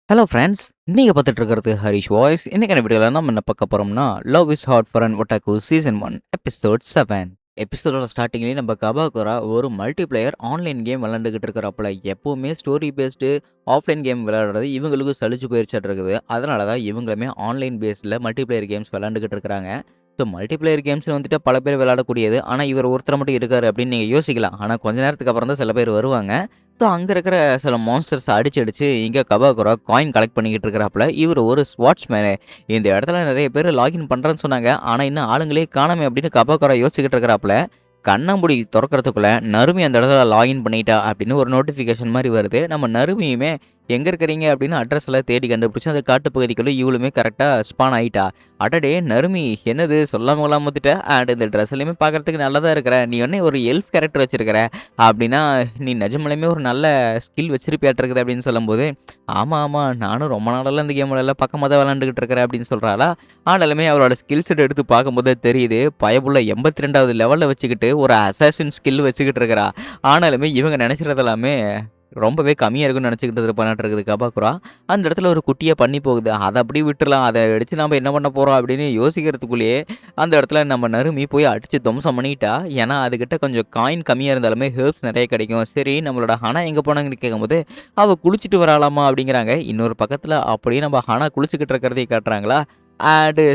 Hello friends! நீங்க பார்த்துட்டு இருக்கிறது ஹரிஷ் வாய்ஸ். இன்னைக்கான வீடியோல நம்ம என்ன பார்க்க போறோம்னா, love is hard for an otaku season 1 episode 7. எபிசோடோட ஸ்டார்ட்டிங்லேயே நம்ம கபாகுரா ஒரு மல்டிப்ளேயர் ஆன்லைன் கேம் விளையாண்டுகிட்டு இருக்கிறப்பல, எப்பவுமே ஸ்டோரி பேஸ்டு ஆஃப்லைன் கேம் விளையாடுறது இவங்களுக்கு சலிச்சு போயிருச்சாட்டு இருக்குது. அதனால தான் இவங்களுமே ஆன்லைன் பேஸ்டில் மல்டிப்ளேயர் கேம்ஸ் விளையாண்டுகிட்டு இருக்கிறாங்க. ஸோ மல்டிப்ளேயர் கேம்ஸ்னு வந்துட்டு பல பேர் விளையாடக்கூடியது. ஆனால் இவர் ஒருத்தர் மட்டும் இருக்காரு அப்படின்னு நீங்கள் யோசிக்கலாம். ஆனால் கொஞ்ச நேரத்துக்கு அப்புறம் தான் சில பேர் வருவாங்க. ஸோ அங்க இருக்கிற சில மான்ஸ்டர்ஸ அடிச்சு இங்க கபாகுரா காயின் கலெக்ட் பண்ணிக்கிட்டு இருக்கிறாப்புல. இவரு ஒரு ஸ்வாட்ச்மேனு. இந்த இடத்துல நெறைய பேரு லாகின் பண்றேன்னு சொன்னாங்க. ஆனா இன்னும் ஆளுங்களே காணோமே அப்படின்னு கபாகுரா யோசிச்சுக்கிட்டு இருக்கிறாப்புல. கண்ண மூடி தொறக்கறதுக்குள்ள நருமி அந்த இடத்துல லாகின் பண்ணிட்டா அப்படின்னு ஒரு நோட்டிஃபிகேஷன் மாரி வருது. நம்ம நருமியுமே எங்க இருக்கிறீங்க அப்படின்னு அட்ரஸ் எல்லாம் தேடி கண்டுபிடிச்சு அந்த காட்டு பகுதிக்குள்ள இவளுமே கரெக்ட்டா ஸ்பான் ஆயிட்டா. அடடே! நருமி என்னது சொல்லாம கொள்ளாம வந்துட்ட. அண்ட் இந்த ட்ரெஸ்லயுமே பார்க்கறதுக்கு நல்லா தான் இருக்கிற. நீ என்ன ஒரு எல்ஃப் கேரக்டர் வச்சிருக்கிற. அப்படின்னா, "நீ நிஜமாலுமே ஒரு நல்ல ஸ்கில் வச்சிருப்பியாட்ருக்குது" அப்படின்னு சொல்லும்போது, ஆமா, நானும் ரொம்ப நாளெல்லாம் இந்த கேம்லலாம் பக்கமா தான் விளையாண்டுக்கிட்டு இருக்கிறேன்" அப்படின்னு சொல்றாளா. ஆனாலுமே அவளோட ஸ்கில் செட் எடுத்து பார்க்கும்போது தான் தெரியுது, பயப்புள்ள 82வது லெவல்ல வச்சுக்கிட்டு ஒரு அசாசின் ஸ்கில் வச்சுக்கிட்டு இருக்கிறா. ஆனாலுமே இவங்க நினைச்சிறது எல்லாமே ரொம்பவே கம்மியா இருக்குன்னு நினைச்சுக்கிட்டு இருப்பானாட்ருக்குது கபாக்குரா. அந்த இடத்துல ஒரு குட்டியா பன்னி போகுது. அத அப்படியே விட்டுறலாம். அத அடிச்சு நாம என்ன பண்ண போறோம் அப்படின்னு யோசிக்கிறதுக்குள்ளேயே, அந்த இடத்துல நம்ம நருமி போய் அடிச்சு துவம்சம் பண்ணிட்டா. ஏன்னா, அதுகிட்ட கொஞ்சம் காயின் கம்மியா இருந்தாலுமே ஹெர்ப்ஸ் நெறைய கிடைக்கும். சரி நம்மளோட ஹனா எங்க போனாங்கன்னு கேட்கும்போது, அவ குளிச்சுட்டு வராளாமா அப்படிங்கிறாங்க. இன்னொரு பக்கத்துல அப்படியே நம்ம ஹனா குளிச்சுக்கிட்டு இருக்கிறதையும் காட்டுறாங்களா.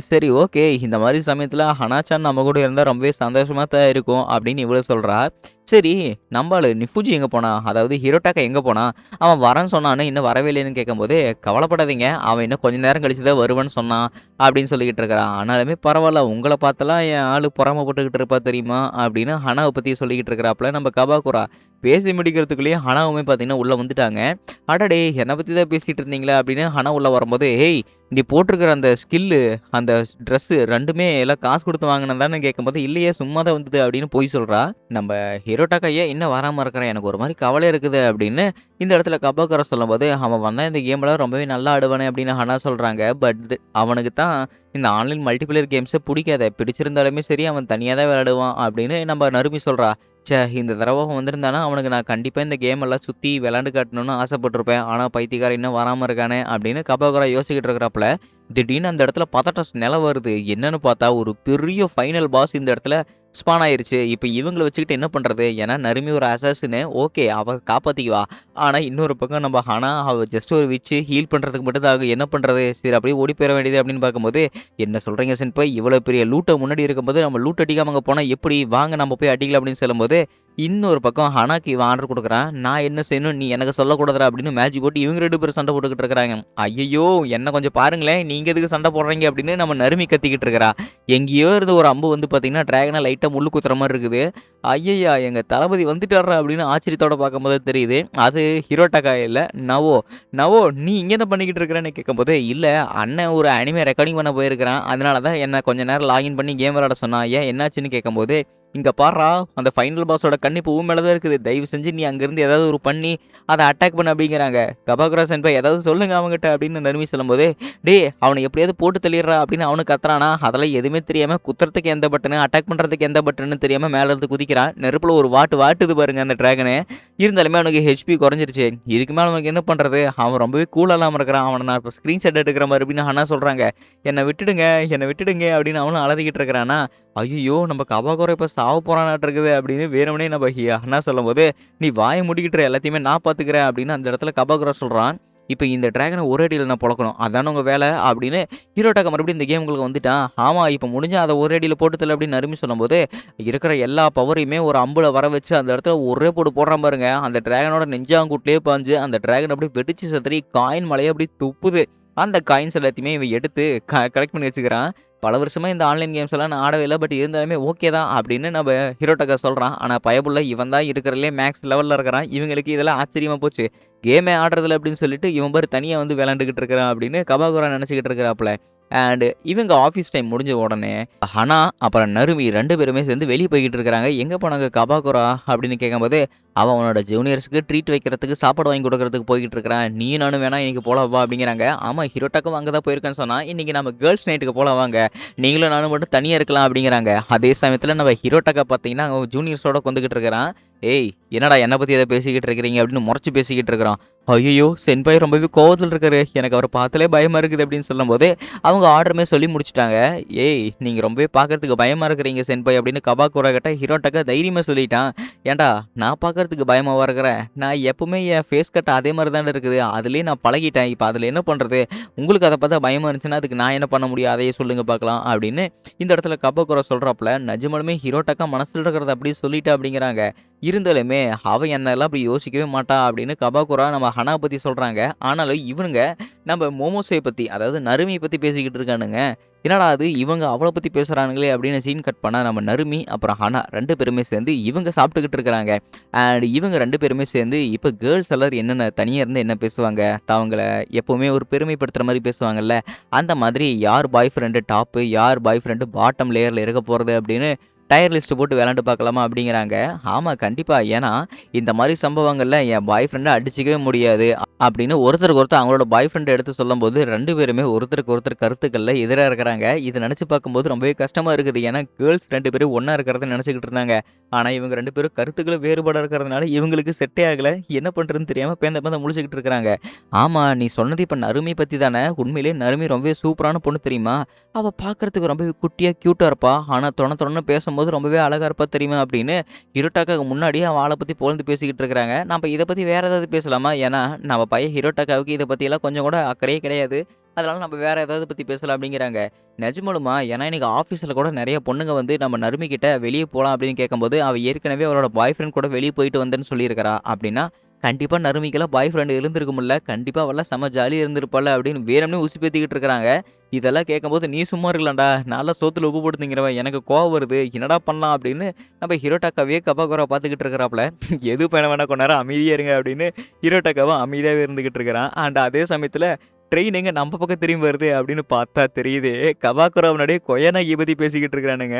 சரி ஓகே. இந்த மாரி சமயத்துல ஹனா-சான் நம்ம கூட இருந்தா ரொம்பவே சந்தோஷமா தான் இருக்கும் அப்படின்னு இவளு சொல்றா. சரி நம்பாளு நிஃபுஜி எங்க போனா? அதாவது ஹிரோடாக்கா எங்க போனா? அவன் வரேன்னு சொன்னானே, இன்னும் வரவே இல்லைன்னு கேட்கும்போது, கவலைப்படாதீங்க. அவன் இன்னும் கொஞ்ச நேரம் கழிச்சு தான் வருவேன்னு சொன்னான் அப்படின்னு சொல்லிக்கிட்டு இருக்கிறான். ஆனாலுமே பரவால்ல. உங்கள பார்த்தெல்லாம் என் ஆளு பொறாமப்பட்டுக்கிட்டு இருப்பா தெரியுமா? அப்படின்னு ஹனாவ பத்தி சொல்லிக்கிட்டு இருக்கிறாப்புல நம்ம கபாகுரா. பேசி முடிக்கிறதுக்குள்ளேயே ஹனாவுமே பார்த்தீங்கன்னா உள்ள வந்துட்டாங்க. அடடே! என்ன பத்தி தான் பேசிட்டு இருந்தீங்களா? அப்படின்னு ஹனா உள்ள வரும்போது, "ஏய்! நீ போட்டிருக்கிற அந்த ஸ்கில்லு, அந்த ட்ரெஸ்ஸு 2மே எல்லாம் காசு குடுத்து வாங்குனதான்னு?" கேட்கும்போது, "இல்லையே சும்மா தான் வந்தது" அப்படின்னு பொய் சொல்றா. நம்ப ஹிரோடாக்கா ஏன் இன்னும் வராம இருக்கிறான்? எனக்கு ஒரு மாரி கவலையா இருக்குது அப்படின்னு இந்த இடத்துல கபாகரா சொல்லும்போது, அவன் வந்தா இந்த கேம்ல ரொம்பவே நல்லா ஆடுவானே அப்படின்னு ஹனா சொல்றாங்க. அவனுக்கு தான் இந்த ஆன்லைன் மல்டிபிளேயர் கேம்ஸே புடிக்காதே. பிடிச்சிருந்தாலுமே சரி அவன் தனியா தான் விளையாடுவான் அப்படின்னு நம்ம நருமி சொல்றா. இந்த தடவ அவன் வந்திருந்தானா, அவனுக்கு நான் கண்டிப்பா இந்த கேம் எல்லாம் சுத்தி விளையாண்டு காட்டணும்னு ஆசைப்பட்டுருப்பேன். ஆனா பைத்தியக்காரன் இன்னும் வராம இருக்கானே அப்படின்னு கபாகரா யோசிச்சுக்கிட்டு இருக்கிறாப்புல, திடீர்னு அந்த இடத்துல பதட்ட நிலை வருது. என்னன்னு பார்த்தா ஒரு பெரிய ஃபைனல் பாஸ் இந்த இடத்துல ஸ்பான் ஆயிருச்சு. இப்ப இவங்கள வச்சுக்கிட்டு என்ன பண்றது? ஏன்னா நருமி ஒரு அசாசின்னு ஓகே அவ காப்பாத்திக்குவா. ஆனா இன்னொரு பக்கம் நம்ம ஹனா அவ ஜஸ்ட் ஒரு விட்ச் ஹீல் பண்றதுக்கு மட்டும் தான் ஆகும். என்ன பண்றது? சரி அப்படியே ஓடி போயிற வேண்டியது அப்படின்னு பார்க்கும்போது, என்ன சொல்றீங்க சென்பாய்? இவ்வளோ பெரிய லூட்ட முன்னாடி இருக்கும்போது நம்ம லூட் அடிக்காம அங்க போனா எப்படி? வாங்க நம்ம போய் அடிக்கலாம் அப்படின்னு சொல்லும்போது, இன்னொரு பக்கம் ஹனாக்கு இவன் ஆர்டர் குடுக்குறான். நான் என்ன செய்யணும்? நீ எனக்கு சொல்லக்கூடாதுடா அப்படின்னு மேட்ச் போட்டு இவங்க 2 பேரும் சண்டை போட்டுக்கிட்டு இருக்கிறாங்க. ஐயய்யோ! என்ன கொஞ்சம் பாருங்களேன். நீங்க எதுக்கு சண்டை போடுறீங்க? அப்படின்னு நம்ம நருமி கத்திக்கிட்டு இருக்கிறா. எங்கேயோ இருந்து ஒரு அம்பு வந்து பார்த்தீங்கன்னா, டிராகன லைட்டா முள்ளு குத்துற மாரி இருக்குது. ஐயய்யா! எங்க தளபதி வந்துட்டார்றா அப்படின்னு ஆச்சரியத்தோட பார்க்கும்போது தான் தெரியுது. அது ஹிரோடாக்கா இல்ல, நவோ. நவோ நீ இங்க என்ன பண்ணிக்கிட்டு இருக்கிறன்னு கேட்கும்போது, இல்ல அண்ணன் ஒரு அனிமே ரெக்கார்டிங் பண்ண போயிருக்கிறான். அதனால தான் என்ன கொஞ்ச நேரம் லாகின் பண்ணி கேம் விளையாட சொன்னான். ஏன் என்னாச்சுன்னு கேட்கும்போது, இங்க பார்றா அந்த ஃபைனல் பாஸோட கண்ணு இப்போ உன் மேல தான் இருக்குது. தயவு செஞ்சு நீ அங்கருந்து ஏதாவது ஒரு பண்ணி அத அட்டாக் பண்ணு அப்படிங்கிறாங்க. கபாகுரா சென்பாய் ஏதாவது சொல்லுங்க அவன்கிட்ட அப்படின்னு நருமி சொல்லும்போது, டேய் அவன எப்படியாவது போட்டு தள்ளிடுறா அப்படின்னு அவனும் கத்துறானா, அதெல்லாம் எதுவுமே தெரியாம குத்துறதுக்கு எந்த பட்டனு, அட்டாக் பண்றதுக்கு எந்த பட்டன்னு தெரியாம மேல இருந்து குதிக்கிறான். நெருப்புல ஒரு வாட்டுது பாருங்க அந்த டிராகனு. இருந்தாலுமே அவனுக்கு ஹெச்பி குறைஞ்சிருச்சு. இதுக்கு மேல அவனுக்கு என்ன பண்றது? அவன் ரொம்பவே கூலா இல்லாம இருக்கிறான். அவன நான் இப்ப ஸ்கிரீன்ஷாட் எடுக்கிற மாரி அப்படின்னு ஹனா சொல்றாங்க. என்ன விட்டுடுங்க அப்படின்னு அவனும் அலறிக்கிட்டு இருக்கிறானா, ஐய்யய்யோ! நம்ம கபாகுரா இப்ப சாவ போறானாட்ருக்குது அப்படின்னு வேணும்னே நம்ம ஹனா சொல்லும்போது, நீ வாய மூடிக்கிட்டு இரு எல்லாத்தையுமே நான் பார்த்துக்கிறேன் அப்படின்னு அந்த இடத்துல கபாகுரா சொல்றான். இப்ப இந்த டிராகன ஒரே அடியில நான் பொளக்கணும். அதானே உங்க வேல அப்படின்னு ஹிரோடாக்கா மறுபடியும் இந்த கேம்குள்ள வந்துட்டான். ஆமா இப்ப முடிஞ்சா அத ஒரே அடியில போட்டு தள்ளு அப்படின்னு நருமி சொல்லும்போது, இருக்கிற எல்லா பவரையுமே ஒரு அம்புல வர வச்சு அந்த இடத்துல ஒரே போடு போடுறான் பாருங்க. அந்த டிராகனோட நெஞ்சாங்கூட்லயே பாஞ்சு அந்த டிராகன் அப்படியே வெடிச்சு சிதறி காயின் மழையா அப்படியே துப்புது. அந்த காயின்ஸ் எல்லாத்தையுமே இவன் எடுத்து கலெக்ட் பண்ணி வச்சுக்கிறான். பல வருஷமா இந்த ஆன்லைன் கேம்ஸ் எல்லாம் நான் ஆடவே இல்ல. பட் இருந்தாலுமே ஓகே தான் அப்படின்னு நம்ம ஹிரோடாக்கா சொல்றான். ஆனா பயப்புள்ள இவன் தான் இருக்கிறதுலயே மேக்ஸ் லெவல்ல இருக்கிறான். இவங்களுக்கு இதெல்லாம் ஆச்சரியமா போச்சு. கேமே ஆடுறதில்ல அப்படின்னு சொல்லிட்டு இவன் பாரு தனியா வந்து விளையாண்டுகிட்டு இருக்கிறான் அப்படின்னு கபாகுரா நினைச்சுக்கிட்டு இருக்கிறாப்புல. இவங்க ஆஃபீஸ் டைம் முடிஞ்ச உடனே ஹனா அப்புறம் நருமி 2 பேருமே சேர்ந்து வெளிய போய்க்கிட்டு இருக்கிறாங்க. எங்க போனாங்க கபாகுரா அப்படின்னு கேட்கும்போது, அவன் அவனோட ஜூனியர்ஸ்க்கு ட்ரீட் வைக்கிறதுக்கு சாப்பாடு வாங்கி குடுக்கறதுக்கு போய்க்கிட்டு இருக்கிறான். நீயும் நானும் வேணா இன்னைக்கு போலாம் வா அப்படிங்கிறாங்க. ஆமா ஹிரோடாக்கும் அங்க தான் போயிருக்கான்னு சொன்னா, இன்னைக்கு நம்ம கேர்ல்ஸ் நைட்டுக்கு போலாம் வாங்க. நீங்களும் நானும் மட்டும் தனியா இருக்கலாம் அப்படிங்கிறாங்க. அதே சமயத்துல நம்ம ஹீரோடாக்கா பார்த்தீங்கன்னா, அவன் ஜூனியர்ஸோட உட்காந்துக்கிட்டு இருக்கிறான். "ஏய் என்னடா என்ன பத்தி ஏதோ பேசிக்கிட்டு இருக்கிறீங்க?" அப்படின்னு முறைச்சு பேசிக்கிட்டு இருக்கிறான். ஐயய்யோ! சென்பாய் ரொம்பவே கோவத்துல இருக்காரு. எனக்கு அவர பார்த்தாலே பயமா இருக்குது அப்படின்னு சொல்லும்போதே, அவங்க ஆர்டருமே சொல்லி முடிச்சுட்டாங்க. "ஏய்! நீங்க ரொம்பவே பார்க்கறதுக்கு பயமா இருக்கிறீங்க சென்பாய்" அப்படின்னு கபாக்குரா கிட்ட ஹிரோடாக்கா தைரியமா சொல்லிட்டான். "ஏன்டா நான் பார்க்கறதுக்கு பயமாவா இருக்கிறேன்? நான் எப்பவுமே என் ஃபேஸ் கட் அதே மாரி தான்டா இருக்குது. அதிலயே நான் பழகிட்டேன். இப்ப அதில என்ன பண்றது? உங்களுக்கு அத பார்த்தா பயமா இருந்துச்சுன்னா, அதுக்கு நான் என்ன பண்ண முடியும்? அதையே சொல்லுங்க பார்க்கலாம்" அப்படின்னு இந்த இடத்துல கபாக்குரா சொல்றாப்புல. நிஜமாலுமே ஹிரோடாக்கா மனசுல இருக்கிறத அப்படியே சொல்லிட்டா அப்படிங்கிறாங்க. இருந்தாலுமே, "அவ என்னல்லாம் அப்படி யோசிக்கவே மாட்டா" அப்படின்னு கபாக்குரா நம்ம ஹனா பத்தி சொல்றாங்க. ஆனாலும் இவனுங்க நம்ம மோமோஸை பத்தி, அதாவது நருமிய பத்தி பேசிக்கிட்டு இருக்கானுங்க. என்னடா இது இவங்க அவள பத்தி பேசுறானுங்களே அப்படின்னு சீன் கட் பண்ணா நம்ம நருமி, அப்புறம் ஹனா 2 பேருமே சேர்ந்து இவங்க சாப்பிட்டுக்கிட்டு இருக்கிறாங்க. அண்ட் இவங்க 2 பேருமே சேர்ந்து இப்ப கேர்ள்ஸ் எல்லாரும் என்னென்ன தனியா இருந்து என்ன பேசுவாங்க, அவங்கள எப்பவுமே ஒரு பெருமைப்படுத்துற மாரி பேசுவாங்கல்ல, அந்த மாதிரி யார் பாய் ஃப்ரெண்டு டாப்பு, யார் பாய் ஃப்ரெண்டு பாட்டம் லேயர்ல இருக்க போறது அப்படின்னு டயர் லிஸ்ட் போட்டு விளையாண்டு பார்க்கலாமா அப்படிங்கிறாங்க. ஆமா கண்டிப்பா. ஏன்னா, இந்த மாரி சம்பவங்கள்ல என் பாய் ஃப்ரெண்ட அடிச்சுக்கவே முடியாது அப்படின்னு ஒருத்தருக்கு ஒருத்தர் அவங்களோட பாய் ஃப்ரெண்ட எடுத்து சொல்லும்போது 2 பேருமே ஒருத்தருக்கு ஒருத்தர் கருத்துக்கள்ல எதிரா இருக்கிறாங்க. இத நினைச்சு பார்க்கும்போது ரொம்பவே கஷ்டமா இருக்குது. ஏன்னா, கேர்ள்ஸ் 2 பேரும் ஒண்ணா இருக்கிறத நினைச்சுக்கிட்டு இருந்தாங்க. ஆனா, இவங்க 2 பேரும் கருத்துக்கள் வேறுபாடா இருக்கிறதுனால இவங்களுக்கு செட்டே ஆகல. என்ன பண்றதுன்னு தெரியாம பேந்த பேந்த முழிச்சுக்கிட்டு இருக்கிறாங்க. ஆமா, நீ சொன்னது இப்ப நருமி பத்தி தானே? உண்மையிலேயே நருமி ரொம்பவே சூப்பரான பொண்ணு தெரியுமா? அவ பார்க்கறதுக்கு ரொம்பவே குட்டியா, கியூட்டா இருப்பா. ஆனா, தொண தொணன்னு பேசும்போது ரொம்பவே அழகா இருப்பா தெரியுமா? அப்படின்னு ஹிரோடாக்காக்கு முன்னாடியே அவ ஆள பத்தி புகழ்ந்து பேசிக்கிட்டு இருக்கிறாங்க. நம்ப இத பத்தி வேற ஏதாவது பேசலாமா? ஏன்னா, நம்ம பையன் ஹிரோடாக்காவுக்கு இத பத்தியெல்லாம் கொஞ்சம் கூட அக்கறையே கிடையாது. அதனால நம்ம வேற ஏதாவது பத்தி பேசலாம் அப்படிங்கிறாங்க. நிஜமாலுமா? ஏன்னா இன்னைக்கு ஆஃபீஸ்ல கூட நெறைய பொண்ணுங்க வந்து நம்ம நருமி கிட்ட வெளிய போலாம் அப்படின்னு கேட்கும்போது, அவ ஏற்கனவே அவளோட பாய் ஃப்ரெண்ட் கூட வெளிய போயிட்டு வந்தேன்னு சொல்லியிருக்கிறா. அப்படின்னா, கண்டிப்பா நருமிக்கெல்லாம் பாய் ஃப்ரெண்ட் இருந்திருக்கும்ல. கண்டிப்பா அவலாம் செம்ம ஜாலியா இருந்திருப்பாள்ல அப்படின்னு வேணும்னே உசுப்பேத்திக்கிட்டு இருக்கிறாங்க. இதெல்லாம் கேட்கும்போது, "நீ சும்மா இருக்கலாம்டா. நான்லாம் சோத்துல உப்பு போட்டு திங்கிறவன். எனக்கு கோவம் வருது. என்னடா பண்ணலாம்?" அப்படின்னு நம்ம ஹிரோடாக்காவையே கபாகுரா பார்த்துக்கிட்டு இருக்கிறாப்புல. "எது பண்ண வேணா கொஞ்ச நேரம் அமைதியா இருங்க" அப்படின்னு ஹிரோடாக்காவும் அமைதியாவே இருந்துகிட்டு இருக்கிறான். அண்ட் அதே சமயத்துல ட்ரெயின் எங்க நம்ம பக்கம் திரும்பி வருது அப்படின்னு பார்த்தா தெரியுது, கபாகுரா முன்னாடியே கொயனாகிய பத்தி பேசிக்கிட்டு இருக்கிறானுங்க.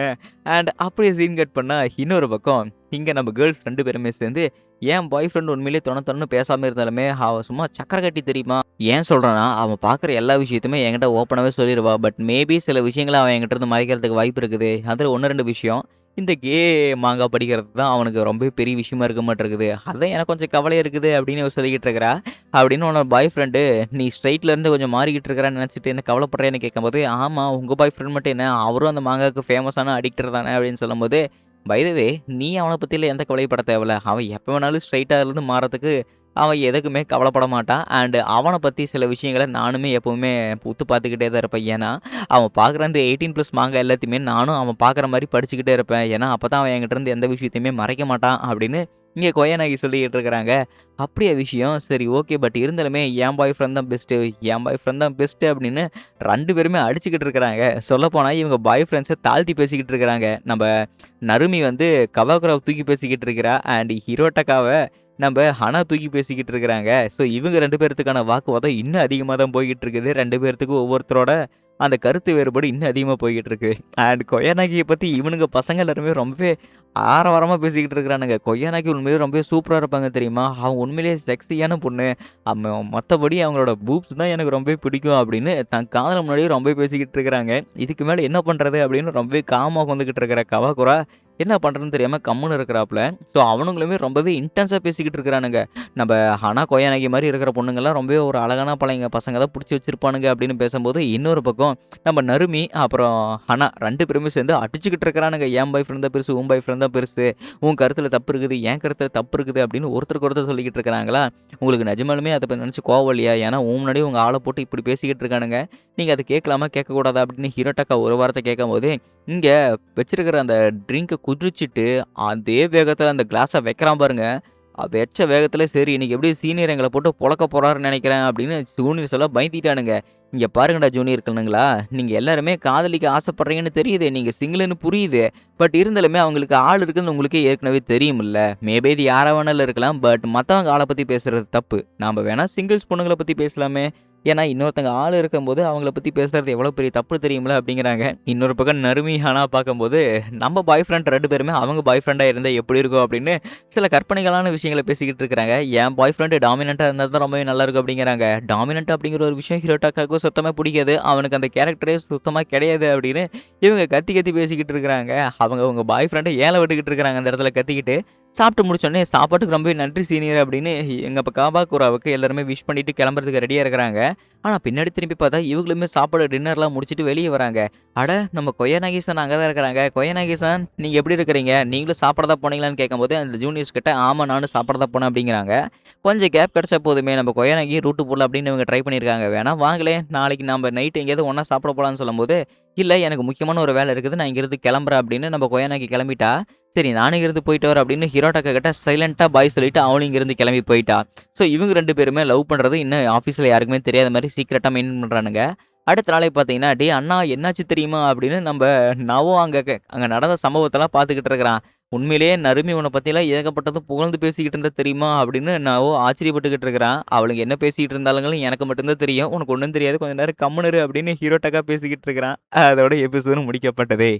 அண்ட் அப்படியே சீன் கட் பண்ணா இன்னொரு பக்கம், இங்க நம்ம கேர்ள்ஸ் 2 பேருமே சேர்ந்து, என் பாய் ஃப்ரெண்ட் உண்மையிலேயே தொண தொணன்னு பேசாம இருந்தாலுமே, அவ சும்மா சக்கர கட்டி தெரியுமா? ஏன் சொல்றேன்னா, அவன் பார்க்குற எல்லா விஷயத்தையுமே என்கிட்ட ஓப்பனாவே சொல்லிருவா. பட் மேபி சில விஷயங்கள அவன் என்கிட்ட இருந்து மறைக்கிறதுக்கு வாய்ப்பு இருக்குது. அதுல 1, 2 விஷயம். இந்த கே மாங்கா படிக்கிறது தான் அவனுக்கு ரொம்பவே பெரிய விஷயமா இருக்க மாட்டிருக்குது. அதான் எனக்கு கொஞ்சம் கவலையா இருக்குது அப்படின்னு இவ சொல்லிக்கிட்டு இருக்கிறா. அப்படின்னு உன்னோட பாய் ஃப்ரெண்டு நீ ஸ்ட்ரெய்ட்ல இருந்து கொஞ்சம் மாறிக்கிட்டு இருக்கிறான்னு நினைச்சுட்டு என்ன கவலைப்படுறியான்னு கேட்கும்போது, ஆமா உங்க பாய் ஃப்ரெண்ட் மட்டும் என்ன அவரும் அந்த மாங்காவுக்கு ஃபேமஸான அடிக்டர் தானே அப்படின்னு சொல்லும்போது, பை த வே நீ அவன பத்திலாம் எந்த கவலையும் பட தேவையில்ல. அவன் எப்ப வேணாலும் ஸ்ட்ரெய்ட்டா இருந்து மாறதுக்கு அவன் எதுக்குமே கவலைப்பட மாட்டான். அண்ட் அவன பத்தி சில விஷயங்கள நானுமே எப்பவுமே உத்து பார்த்துக்கிட்டே தான் இருப்பேன். ஏன்னா, அவன் பார்க்குற அந்த 18+ மாங்கா எல்லாத்தையுமே நானும் அவன் பார்க்குற மாரி படிச்சுக்கிட்டே இருப்பேன். ஏன்னா, அப்பதான் அவன் என்கிட்ட இருந்து எந்த விஷயத்தையுமே மறைக்க மாட்டான் அப்படின்னு இங்க கொயனாகி சொல்லிக்கிட்டு இருக்கிறாங்க. அப்படியா விஷயம்? சரி ஓகே. பட் இருந்தாலுமே என் பாய் ஃப்ரெண்ட் தான் பெஸ்ட்டு, என் பாய் ஃப்ரெண்ட் தான் பெஸ்ட்டு அப்படின்னு 2 பேருமே அடிச்சுக்கிட்டு இருக்கிறாங்க. சொல்லப்போனா இவங்க பாய் ஃப்ரெண்ட்ஸ தாழ்த்தி பேசிக்கிட்டு இருக்கிறாங்க. நம்ப நருமி வந்து கவாகுராவ தூக்கி பேசிக்கிட்டு இருக்கிறா. அண்ட் ஹிரோட்டகாவ நம்ப ஹனா தூக்கி பேசிக்கிட்டு இருக்கிறாங்க. ஸோ இவங்க 2 பேத்துக்கான வாக்குவாதம் இன்னும் அதிகமா தான் போய்க்கிட்டு இருக்குது. 2 பேத்துக்கும் ஒவ்வொருத்தரோட அந்த கருத்து வேறுபாடு இன்னும் அதிகமா போய்க்கிட்டு இருக்கு. அண்ட் கொயனாகிய பத்தி இவனுங்க பசங்க எல்லாருமே ரொம்பவே ஆரவாரமா பேசிக்கிட்டு இருக்கிறானுங்க. கொய்யானாக்கி உண்மையிலேயே ரொம்பவே சூப்பரா இருப்பாங்க தெரியுமா? அவங்க உண்மையிலேயே செக்ஸியான பொண்ணு. மத்தபடி அவங்களோட பூப்ஸ் தான் எனக்கு ரொம்பவே பிடிக்கும் அப்படின்னு தன் காதலன் முன்னாடியே ரொம்பவே பேசிக்கிட்டு இருக்கிறாங்க. இதுக்கு மேல என்ன பண்றது அப்படின்னு ரொம்பவே காமா உட்காந்துக்கிட்டு இருக்கிற கவாகுரா என்ன பண்றதுன்னு தெரியாம கம்முனு இருக்கிறாப்புல. ஸோ அவனுங்களுமே ரொம்பவே இன்டென்ஸா பேசிக்கிட்டு இருக்கிறானுங்க. நம்ப ஹனா, கொய்யானகி மாரி இருக்கிற பொண்ணுங்கலாம் ரொம்பவே ஒரு அழகான பசங்க தான் புடிச்சு வச்சிருப்பானுங்க அப்படின்னு பேசும்போது, இன்னொரு பக்கம் நம்ம நருமி, அப்புறம் ஹனா 2 பேருமே சேர்ந்து அடிச்சுக்கிட்டு இருக்கிறானுங்க. என் பாய் ஃப்ரெண்ட் தான் பெருசு, உன் பாய் ஃப்ரெண்ட் தான் பெருசு. உன் கருத்துல தப்பு இருக்குது, என் கருத்துல தப்பு இருக்குது அப்படின்னு ஒருத்தருக்கு ஒருத்தர் சொல்லிக்கிட்டு இருக்கிறாங்களா? உங்களுக்கு நிஜமாலுமே அத நினைச்சு கோவம் இல்லையா? ஏன்னா உன் முன்னாடி உங்க ஆள போட்டு இப்படி பேசிக்கிட்டு இருக்கானுங்க. நீங்க அத கேட்கலாமா? கேட்கக்கூடாதா? அப்படின்னு ஹிரோட்டக்கா ஒரு வார்த்தை கேட்கும்போது, இங்க வச்சிருக்கிற அந்த ட்ரிங்க்க குடிச்சிட்டு, அதே வேகத்துல அந்த கிளாஸ வைக்கிறான் பாருங்க. வச்ச வேகத்துல சரி இன்னைக்கு எப்படியும் சீனியர் எங்கள போட்டு பொளக்க போறாருன்னு நெனைக்கிறேன் அப்படின்னு ஜூனியர்ஸ் எல்லாம் பயந்துட்டானுங்க. இங்க பாருங்கடா ஜூனியர் கண்ணுங்களா, நீங்க எல்லாருமே காதலிக்க ஆசைப்படுறீங்கன்னு தெரியுது. நீங்க சிங்கிள்ன்னு புரியுது. பட் இருந்தாலுமே அவங்களுக்கு ஆள் இருக்குன்னு உங்களுக்கே ஏற்கனவே தெரியும்ல. மேபி இது யாரா வேணாலும் இருக்கலாம். பட் மத்தவங்க ஆள பத்தி பேசுறது தப்பு. நாம வேணா சிங்கிள்ஸ் பொண்ணுங்கள பத்தி பேசலாமே. ஏன்னா இன்னொருத்தங்க ஆள் இருக்கும்போது அவங்கள பத்தி பேசுறது எவ்வளோ பெரிய தப்பு தெரியுமில்ல அப்படிங்கிறாங்க. இன்னொரு பக்கம் நருமி, ஹனா பார்க்கும்போது நம்ம பாய் ஃப்ரெண்ட் 2 பேருமே அவங்க பாய் ஃப்ரெண்டா இருந்தா எப்படி இருக்கும் அப்படின்னு சில கற்பனைகளான விஷயங்கள பேசிக்கிட்டு இருக்கிறாங்க. என் பாய் ஃப்ரெண்ட் டாமினன்ட்டா இருந்தா தான் ரொம்பவே நல்லாயிருக்கும் அப்படிங்கிறாங்க. டாமினன்ட் அப்படிங்கிற ஒரு விஷயம் ஹிரோடாக்காவுக்கு சுத்தமா பிடிக்காது. அவனுக்கு அந்த கேரக்டரே சுத்தமா கிடையாது அப்படின்னு இவங்க கத்தி கத்தி பேசிக்கிட்டு இருக்கிறாங்க. அவங்க பாய் ஃப்ரெண்ட ஏல விட்டுக்கிட்டு இருக்கிறாங்க அந்த இடத்துல கத்திக்கிட்டு. சாப்பிட்டு முடிச்சோனே, "சாப்பாட்டுக்கு ரொம்பவே நன்றி சீனியர்" அப்படின்னு எங்க காபாகுராவுக்கு எல்லாருமே விஷ் பண்ணிட்டு கிளம்புறதுக்கு ரெடியா இருக்கிறாங்க. ஆனா, பின்னாடி திரும்பி பார்த்தா, இவங்களுமே சாப்பாடு டின்னர்லாம் முடிச்சுட்டு வெளிய வராங்க. அட! நம்ம கொய்யாநாகி-சான் அங்க தான் இருக்கிறாங்க. "கொய்யாநாகி-சான் நீங்க எப்படி இருக்கிறீங்க? நீங்களும் சாப்பிட தான் போனீங்களான்னு?" கேட்கும்போது, அந்த ஜூனியர்ஸ் கிட்ட, "ஆமா நானும் சாப்பிட தான் போனேன்" அப்படிங்கிறாங்க. கொஞ்சம் கேப் கிடைச்சா போதுமே, நம்ம கொய்யாநாகி ரூட்டு போடலாம் அப்படின்னு இவங்க ட்ரை பண்ணியிருக்காங்க. "வேணா வாங்களேன், நாளைக்கு நாம நைட் எங்கேயாவது ஒண்ணா சாப்பிட போலான்னு" சொல்லும்போது, "இல்ல எனக்கு முக்கியமான ஒரு வேலை இருக்குது. நான் இங்கிருந்து கிளம்புறேன்" அப்படின்னு நம்ம கொய்யாநாகி கிளம்பிட்டா. சரி நானும் இங்கிருந்து போயிட்டு வரேன் அப்படின்னு ஹிரோடாக்கா கிட்ட சைலன்ட்டா பாய் சொல்லிட்டு அவளும் இங்கிருந்து கிளம்பி போயிட்டா. ஸோ இவங்க 2 பேருமே லவ் பண்றது இன்னும் ஆஃபீஸ்ல யாருக்குமே தெரியாத மாரி சீக்ரெட்டா மெயின்டெயின் பண்றானுங்க. அடுத்த நாளே பார்த்தீங்கன்னா, "டேய் அண்ணா என்னாச்சு தெரியுமா?" அப்படின்னு நம்ப நவும் அங்க நடந்த சம்பவத்தெல்லாம் பார்த்துக்கிட்டு இருக்கிறான். "உண்மையிலேயே நருமி உன்ன பத்திலாம் ஏகப்பட்டது புகழ்ந்து பேசிக்கிட்டு இருந்தா தெரியுமா?" அப்படின்னு நவோ ஆச்சரியப்பட்டுக்கிட்டு இருக்கிறான். அவளுங்க என்ன பேசிக்கிட்டு இருந்தாளுங்கன்னு எனக்கு மட்டும் தான் தெரியும். "உனக்கு ஒண்ணும் தெரியாது. கொஞ்ச நேரம் கம்முனு இரு" அப்படின்னு ஹிரோடாக்கா பேசிக்கிட்டு இருக்கிறான். அதோட எபிசோடு முடிக்கப்பட்டது.